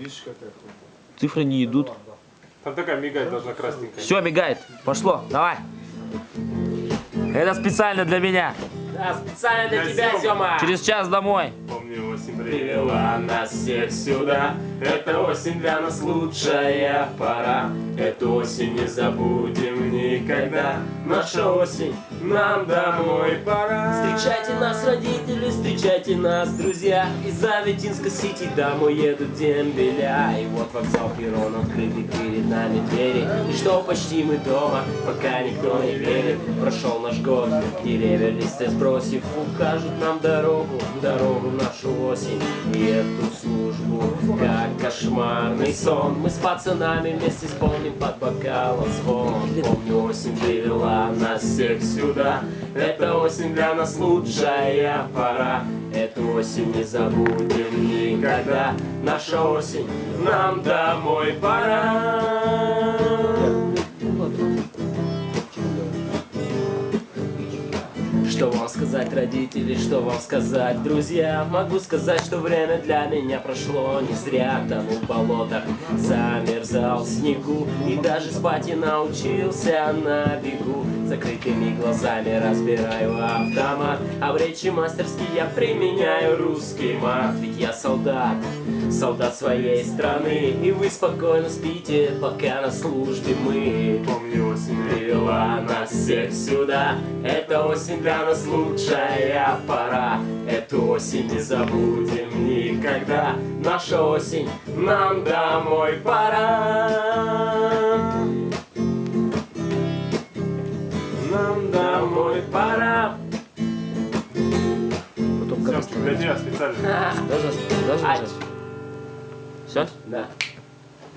Видишь, какая хуйня? Цифры не идут. Там такая мигать должна красненькая. Все, мигает. Пошло, давай. Это специально для меня. Да, специально для тебя, Сёма. Через час домой. Помню, осень Привела нас всех сюда. Эта осень для нас лучшая пора. Эту осень не забудем никогда. Наша осень, нам домой пора. Встречайте нас, родители, встречайте нас, друзья. Из Завитинска-Сити домой едут дембеля. И вот вокзал Перрон, открыты перед нами двери. И что почти мы дома, пока никто не верит. Прошел наш год, деревья листья сбросив, укажут нам дорогу, дорогу в нашу осень и эту службу. Как кошмарный сон, мы с пацанами вместе исполним под бокалом звон. Помню, осень привела нас всех сюда. Эта осень для нас лучшая пора. Эту осень не забудем никогда. Наша осень, нам домой пора. Что вам сказать, родители, что вам сказать, друзья? Могу сказать, что время для меня прошло не зря. Тонул в болотах, замерзал в снегу и даже спать не научился на бегу. Закрытыми глазами разбираю автомат, а в речи мастерски я применяю русский мат. Ведь я солдат, солдат своей страны, и вы спокойно спите, пока на службе мы. Помню, осень Привела нас всех сюда. Эта осень для нас лучшая пора. Эту осень не забудем никогда. Наша осень, нам домой пора. Нам домой пора. Потом Съемки для тебя специально. Даже Ай. Все? Да.